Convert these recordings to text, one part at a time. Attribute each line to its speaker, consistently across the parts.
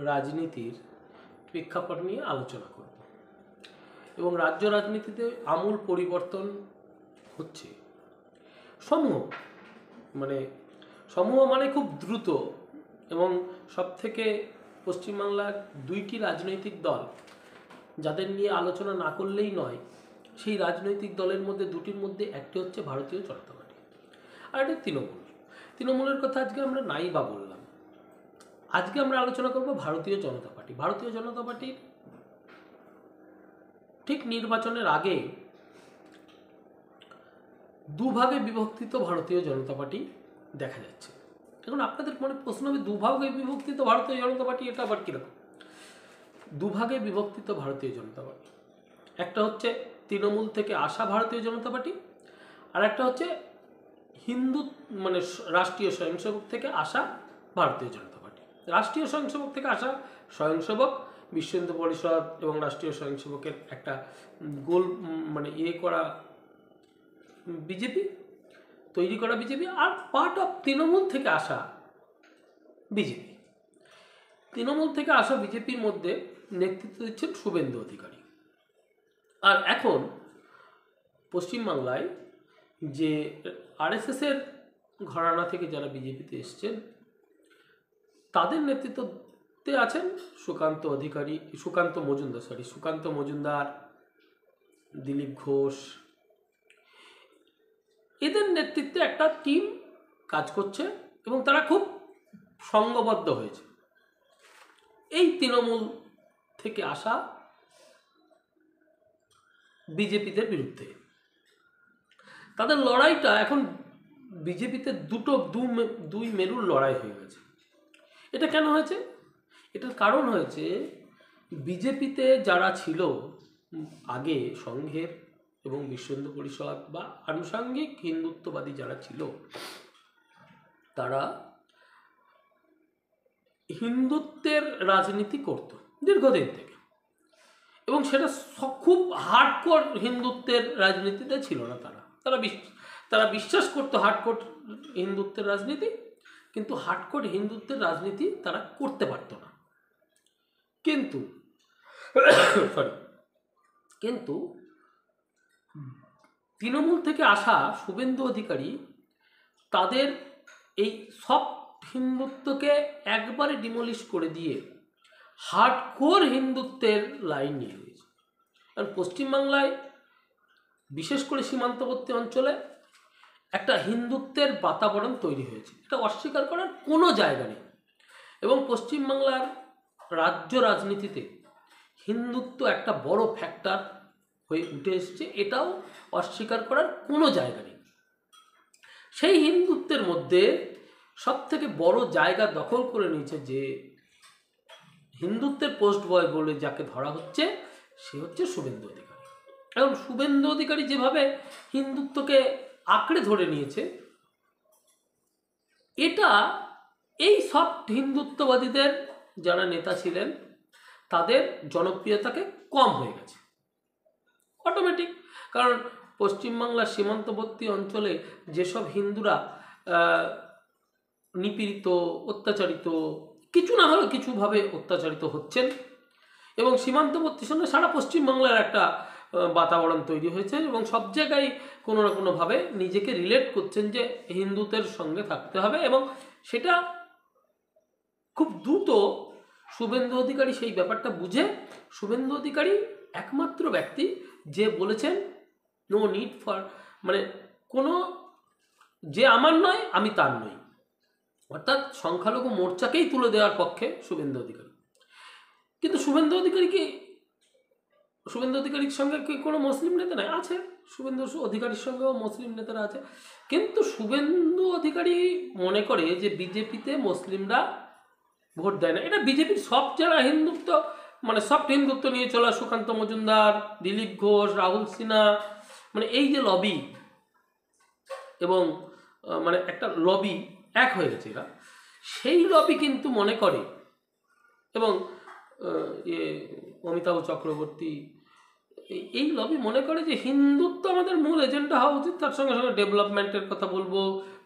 Speaker 1: রাজনীতির প্রেক্ষাপট নিয়ে আলোচনা করব এবং রাজ্য রাজনীতিতে আমূল পরিবর্তন হচ্ছে সমূহ মানে খুব দ্রুত এবং সবথেকে পশ্চিমবাংলার দুইটি রাজনৈতিক দল যাদের নিয়ে আলোচনা না করলেই নয়, সেই রাজনৈতিক দলের মধ্যে দুটির মধ্যে একটি হচ্ছে ভারতীয় জনতা পার্টি আর একটি তৃণমূলের কথা আজকে আমরা নাই বা বললাম। আজকে আমরা আলোচনা করব ভারতীয় জনতা পার্টি। ভারতীয় জনতা পার্টির ঠিক নির্বাচনের আগে দুভাগে বিভক্তিত ভারতীয় জনতা পার্টি দেখা যাচ্ছে। এখন আপনাদের মনে প্রশ্ন হবে, দুভাগে বিভক্তিত ভারতীয় জনতা পার্টি এটা আবার কীরকম? দুভাগে বিভক্তিত ভারতীয় জনতা পার্টি, একটা হচ্ছে তৃণমূল থেকে আসা ভারতীয় জনতা পার্টি, আর একটা হচ্ছে হিন্দু রাষ্ট্রীয় স্বয়ংসেবক থেকে আসা ভারতীয় জনতা পার্টি। রাষ্ট্রীয় স্বয়ংসেবক থেকে আসা স্বয়ংসেবক, বিশ্ব হিন্দু পরিষদ এবং রাষ্ট্রীয় স্বয়ংসেবকের একটা গোল করা বিজেপি, তৈরি করা বিজেপি, আর পার্ট অফ তৃণমূল থেকে আসা বিজেপি। তৃণমূল থেকে আসা বিজেপির মধ্যে নেতৃত্ব দিচ্ছেন শুভেন্দু অধিকারী। আর এখন পশ্চিমবাংলায় যে আরএসএসের ঘরানা থেকে যারা বিজেপিতে এসছেন তাদের নেতৃত্বে আছেন সুকান্ত মজুমদার, দিলীপ ঘোষ। এদের নেতৃত্বে একটা টিম কাজ করছে এবং তারা খুব সংঘবদ্ধ হয়েছে এই তৃণমূল থেকে আসা বিজেপিদের বিরুদ্ধে। তাদের লড়াইটা এখন বিজেপিতে দুই মেরুর লড়াই হয়ে গেছে। এটা কেন হয়েছে? এটার কারণ হয়েছে, বিজেপিতে যারা ছিল আগে সংঘের এবং বিশ্ব হিন্দু পরিষদ বা আনুষঙ্গিক হিন্দুত্ববাদী যারা ছিল, তারা হিন্দুত্বের রাজনীতি করত দীর্ঘদিন থেকে, এবং সেটা খুব হার্ডকোর হিন্দুত্বের রাজনীতিতে ছিল না। তারা বিশ্বাস করতো হার্ডকোর হিন্দুত্বের রাজনীতি, কিন্তু হার্ডকোর হিন্দুত্বের রাজনীতি তারা করতে পারত না। কিন্তু তৃণমূল থেকে আসা শুভেন্দু অধিকারী তাদের এই সফট হিন্দুত্বকে একবারে ডিমলিশ করে দিয়ে হার্ডকোর হিন্দুত্বের লাইন নিয়ে গেছে। কারণ পশ্চিমবাংলায় বিশেষ করে সীমান্তবর্তী অঞ্চলে একটা হিন্দুত্বের বাতাবরণ তৈরি হয়েছে, এটা অস্বীকার করার কোনো জায়গা নেই। এবং পশ্চিমবাংলার রাজ্য রাজনীতিতে হিন্দুত্ব একটা বড় ফ্যাক্টর হয়ে উঠে এসেছে, এটাও অস্বীকার করার কোনো জায়গা নেই। সেই হিন্দুত্বের মধ্যে সবথেকে বড় জায়গা দখল করে নিয়েছে যে হিন্দুত্বের পোস্ট বয় বলে যাকে ধরা হচ্ছে, সে হচ্ছে শুভেন্দু অধিকারী। এবং শুভেন্দু অধিকারী যেভাবে হিন্দুত্বকে আঁকড়ে ধরে নিয়েছে, এটা এই সব হিন্দুত্ববাদীদের যারা নেতা ছিলেন তাদের জনপ্রিয়তাকে কম হয়ে গেছে অটোমেটিক। কারণ পশ্চিমবাংলার সীমান্তবর্তী অঞ্চলে যেসব হিন্দুরা নিপীড়িত, অত্যাচারিত, কিছু না হলেও কিছুভাবে অত্যাচারিত হচ্ছেন, এবং সীমান্তবর্তী সঙ্গে সারা পশ্চিমবাংলার একটা বাতাবরণ তৈরি হয়েছে, এবং সব জায়গায় কোনো না কোনোভাবে নিজেকে রিলেট করছেন যে হিন্দুদের সঙ্গে থাকতে হবে, এবং সেটা খুব দ্রুত শুভেন্দু অধিকারী সেই ব্যাপারটা বুঝে, শুভেন্দু অধিকারী একমাত্র ব্যক্তি যে বলেছেন নো নিড ফর কোনো যে আমার নয় আমি তার নই, অর্থাৎ সংখ্যালঘু মোর্চাকেই তুলে দেওয়ার পক্ষে শুভেন্দু অধিকারী। কিন্তু শুভেন্দু অধিকারীর সঙ্গে কি কোনো মুসলিম নেতা নাই? আছে, শুভেন্দু অধিকারীর সঙ্গেও মুসলিম নেতারা আছে, কিন্তু শুভেন্দু অধিকারী মনে করে যে বিজেপিতে মুসলিমরা ভোট দেয় না। এটা বিজেপির সব যারা হিন্দুত্ব সফট হিন্দুত্ব নিয়ে চলা, সুকান্ত মজুমদার, দিলীপ ঘোষ, রাহুল সিনহা, এই যে লবি, এবং একটা লবি এক হয়ে গেছে এরা, সেই লবি কিন্তু মনে করে, এবং অমিতাভ চক্রবর্তী, এই লবি মনে করে যে হিন্দুত্ব আমাদের মূল এজেন্ডা হওয়া উচিত, তার সঙ্গে সঙ্গে ডেভেলপমেন্টের কথা বলবো,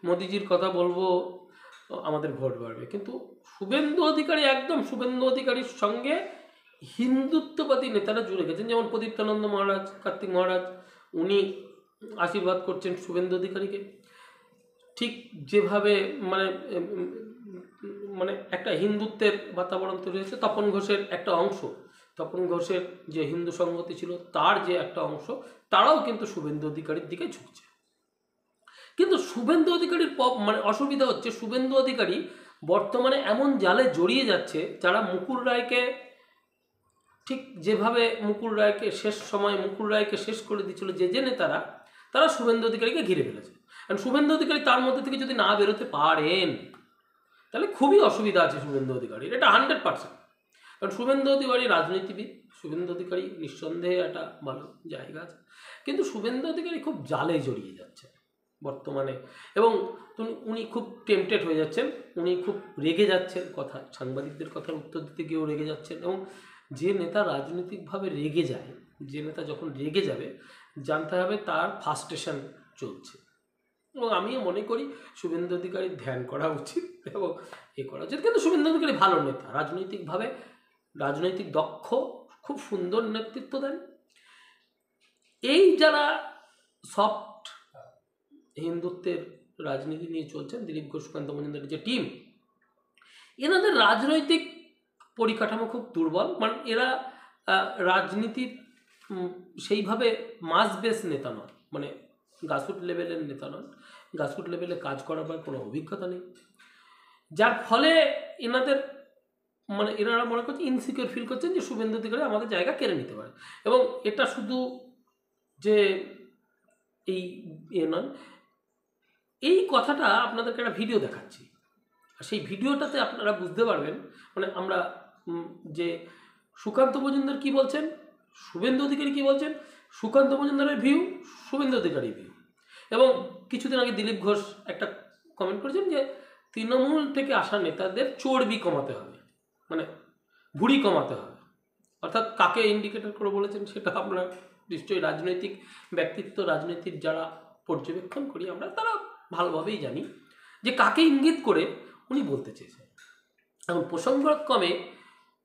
Speaker 1: মোদিজির কথা বলবো, আমাদের ভোট বাড়বে। কিন্তু শুভেন্দু অধিকারী একদম শুভেন্দু অধিকারীর সঙ্গে হিন্দুত্ববাদী নেতারা জুড়ে গেছেন, যেমন প্রদীপ্তানন্দ মহারাজ, কার্তিক মহারাজ, উনি আশীর্বাদ করছেন শুভেন্দু অধিকারীকে। ঠিক যেভাবে মানে মানে একটা হিন্দুত্বের বাতাবরণ তৈরি হয়েছে, তপন ঘোষের একটা অংশ, তপন ঘোষের যে হিন্দু সংগতি ছিল তার যে একটা অংশ, তারাও কিন্তু শুভেন্দু অধিকারীর দিকে ঝুঁকছে। কিন্তু শুভেন্দু অধিকারীর মানে অসুবিধা হচ্ছে, শুভেন্দু অধিকারী বর্তমানে এমন জালে জড়িয়ে যাচ্ছে, যারা মুকুল রায়কে ঠিক যেভাবে মুকুল রায়কে শেষ সময় মুকুল রায়কে শেষ করে দিচ্ছিল যে নেতারা, তারা শুভেন্দু অধিকারীকে ঘিরে ফেলেছে। কারণ শুভেন্দু অধিকারী তার মধ্যে থেকে যদি না বেরোতে পারেন, তাহলে খুবই অসুবিধা আছে শুভেন্দু অধিকারীর, এটা 100%। কারণ শুভেন্দু অধিকারী রাজনীতিবিদ, শুভেন্দু অধিকারী নিঃসন্দেহে একটা ভালো জায়গা আছে, কিন্তু শুভেন্দু অধিকারী খুব জালে জড়িয়ে যাচ্ছে বর্তমানে, এবং উনি খুব টেম্পটেড হয়ে যাচ্ছেন, উনি খুব রেগে যাচ্ছেন, কথা সাংবাদিকদের কথার উত্তর দিতে গিয়েও রেগে যাচ্ছেন। এবং যে নেতা রাজনৈতিকভাবে রেগে যায়, যে নেতা যখন রেগে যাবে, জানতে হবে তার ফার্স্টেশন চলছে। এবং আমিও মনে করি শুভেন্দু অধিকারীর ধ্যান করা উচিত এবং এ করা উচিত। কিন্তু শুভেন্দু অধিকারী ভালো নেতা, রাজনৈতিকভাবে রাজনৈতিক দক্ষ, খুব সুন্দর নেতৃত্ব দেন। এই যারা সফট হিন্দুত্বের রাজনীতি নিয়ে চলছেন, দিলীপ ঘোষ, সুকান্ত মজুমদারের যে টিম, এনাদের রাজনৈতিক পরিকাঠামো খুব দুর্বল। মানে এরা রাজনীতির সেইভাবে মাস বেস নেতা নন, মানে গ্রাসরুট লেভেলের নেতা নন, গ্রাসরুট লেভেলে কাজ করার কোনো অভিজ্ঞতা নেই, যার ফলে এনাদের মানে এনারা মনে করছে, ইনসিকিউর ফিল করছেন যে শুভেন্দু অধিকারী আমাদের জায়গা কেড়ে নিতে পারে। এবং এটা শুধু যে এই নয়, এই কথাটা আপনাদেরকে একটা ভিডিও দেখাচ্ছি, আর সেই ভিডিওটাতে আপনারা বুঝতে পারবেন মানে আমরা যে সুকান্ত মজুমদার কি বলছেন, শুভেন্দু অধিকারী কি বলছেন, সুকান্ত মজুমদারের ভিউ, শুভেন্দু অধিকারীর ভিউ। এবং কিছুদিন আগে দিলীপ ঘোষ একটা কমেন্ট করেছেন যে তৃণমূল থেকে আসা নেতাদের চর্বি কমাতে হবে, মানে ভুঁড়ি কমাতে হবে। অর্থাৎ কাকে ইন্ডিকেটর করে বলেছেন সেটা আমরা নিশ্চয়ই রাজনৈতিক ব্যক্তিত্ব, রাজনীতির যারা পর্যবেক্ষণ করি আমরা, তারা ভালোভাবেই জানি যে কাকে ইঙ্গিত করে উনি বলতে চেয়েছেন। এখন প্রসঙ্গক্রমে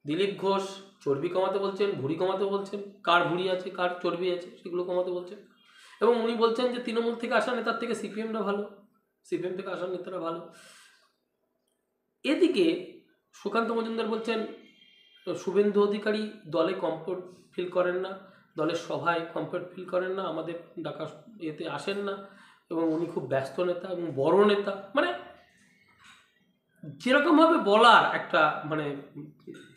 Speaker 1: দিলীপ ঘোষ চর্বি কমাতে বলছেন, ভুঁড়ি কমাতে বলছেন, কার ভুঁড়ি আছে কার চর্বি আছে সেগুলো কমাতে বলছেন। এবং উনি বলছেন যে তৃণমূল থেকে আসা নেতার থেকে সিপিএমটা ভালো, সিপিএম থেকে আসা নেতারা ভালো। এদিকে সুকান্ত মজুমদার বলছেন শুভেন্দু অধিকারী দলে কমফোর্ট ফিল করেন না, দলের সভায় কমফোর্ট ফিল করেন না, আমাদের ডাকা এতে আসেন না, এবং উনি খুব ব্যস্ত নেতা এবং বড় নেতা। মানে যেরকমভাবে বলার একটা মানে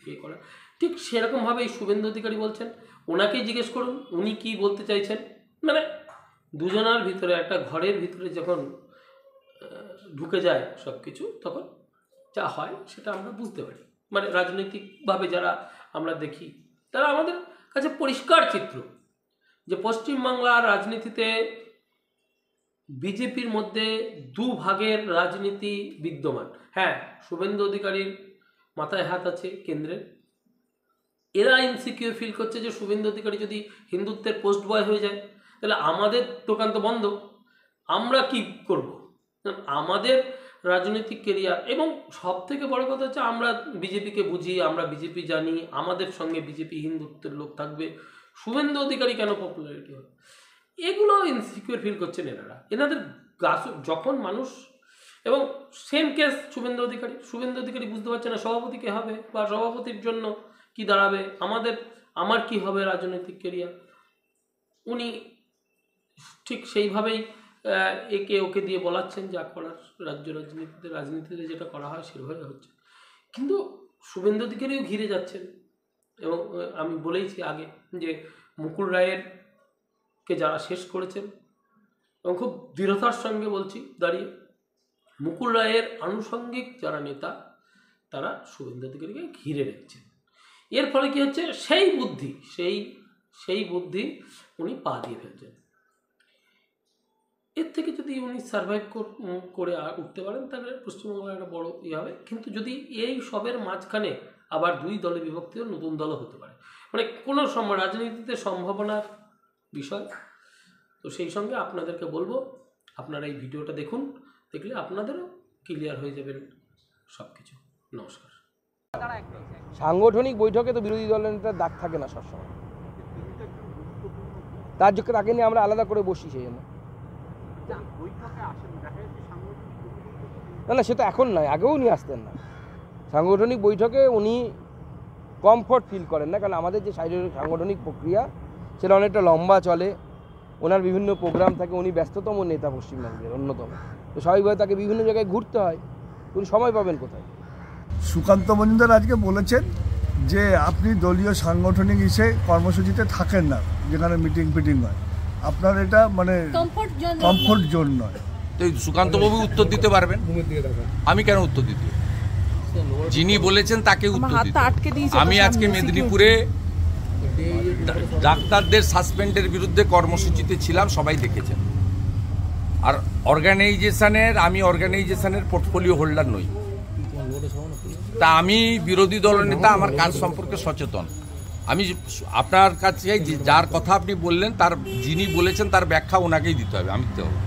Speaker 1: ইয়ে করা, ঠিক সেরকমভাবেই শুভেন্দু অধিকারী বলছেন। ওনাকেই জিজ্ঞেস করুন উনি কি বলতে চাইছেন। মানে দুজনার ভিতরে, একটা ঘরের ভিতরে যখন ঢুকে যায় সব কিছু, তখন যা হয় সেটা আমরা বুঝতে পারি। মানে রাজনৈতিকভাবে যারা আমরা দেখি, তারা আমাদের কাছে পরিষ্কার চিত্র যে পশ্চিমবাংলার রাজনীতিতে বিজেপির মধ্যে দুভাগের রাজনীতি বিদ্যমান। হ্যাঁ, শুভেন্দু অধিকারীর মাথায় হাত আছে কেন্দ্রের, এরা ইনসিকিউর ফিল করছে যে শুভেন্দু অধিকারী যদি হিন্দুত্বের পোস্ট বয় হয়ে যায়, তাহলে আমাদের দোকান তো বন্ধ, আমরা কি করব? আমাদের রাজনৈতিক কেরিয়ার, এবং সব থেকে বড় কথা হচ্ছে আমরা বিজেপিকে বুঝি, আমরা বিজেপি জানি, আমাদের সঙ্গে বিজেপি হিন্দুত্বের লোক থাকবে, শুভেন্দু অধিকারী কেন পপুলারিটি হবে, এগুলো ইনসিকিউর ফিল করছেন এনারা। এনাদের গাছ যখন মানুষ, এবং সেম কেস শুভেন্দু অধিকারী, শুভেন্দু অধিকারী বুঝতে পারছে না সভাপতি কে হবে বা সভাপতির জন্য কি দাঁড়াবে, আমার কি হবে রাজনৈতিক কেরিয়ার। উনি ঠিক সেইভাবেই একে ওকে দিয়ে বলাচ্ছেন, যা করার রাজনীতিতে যেটা করা হয় সেভাবে হচ্ছে। কিন্তু শুভেন্দু অধিকারীও ঘিরে যাচ্ছেন। এবং আমি বলেইছি আগে যে মুকুল রায়ের কে যারা শেষ করেছেন, এবং খুব দৃঢ়তার সঙ্গে বলছি দাঁড়িয়ে, মুকুল রায়ের আনুষঙ্গিক যারা নেতা, তারা শুভেন্দু অধিকারীকে ঘিরে রেখেছেন। এর ফলে কি হচ্ছে, সেই বুদ্ধি উনি পা দিয়ে ফেলছেন। এর থেকে যদি উনি সার্ভাইভ করে উঠতে পারেন, তাহলে পশ্চিমবঙ্গের একটা বড় ইয়ে হবে। কিন্তু যদি এই সবের মাঝখানে আবার দুই দলে বিভক্ত নতুন দলও হতে পারে, মানে কোনো সময় রাজনীতিতে সম্ভাবনার বিষয়। তো সেই সঙ্গে আপনাদেরকে বলবো, আপনারা এই ভিডিওটা দেখুন, দেখলে আপনাদেরও ক্লিয়ার হয়ে যাবেন সব কিছু। নমস্কার।
Speaker 2: সাংগঠনিক বৈঠকে তো বিরোধী দলের নেতার ডাক থাকে না সবসময়, তাকে নিয়ে আমরা আলাদা করে বসি সেই জন্য। না সেটা এখন নয়, আগেও নিয়ে আসতেন না। সাংগঠনিক বৈঠকে উনি কমফর্ট ফিল করেন না, কারণ আমাদের যে সাংগঠনিক প্রক্রিয়া সেটা অনেকটা লম্বা চলে, ওনার বিভিন্ন প্রোগ্রাম থাকে, উনি ব্যস্ততম নেতা পশ্চিমবঙ্গের অন্যতম, তো স্বাভাবিকভাবে তাকে বিভিন্ন জায়গায় ঘুরতে হয়, উনি সময় পাবেন কোথায়?
Speaker 3: সুকান্ত মজুমদার আজকে বলেছেন যে আপনি দলীয় সাংগঠনিক কর্মসূচিতে থাকেন না, যেখানে মিটিং ফিটিং হয়, আপনার এটা মানে কমফোর্ট জোন নয়।
Speaker 4: তো সুকান্তবাবু উত্তর দিতে পারবেন, আমি কেন উত্তর দিতে? যিনি বলেছেন তাকে উত্তর দিতে। আমি আজকে মেদিনীপুরে ডাক্তারদের সাসপেন্ডের বিরুদ্ধে কর্মসূচিতে ছিলাম, সবাই দেখেছেন। আর আমি অর্গানাইজেশনের পোর্টফোলিও হোল্ডার নই, তা আমি বিরোধী দলনেতা, আমার কাজ সম্পর্কে সচেতন। আমি আপনার কাছে যার কথা আপনি বললেন, যিনি বলেছেন তার ব্যাখ্যা ওনাকেই দিতে হবে, আমি দিতে হবে।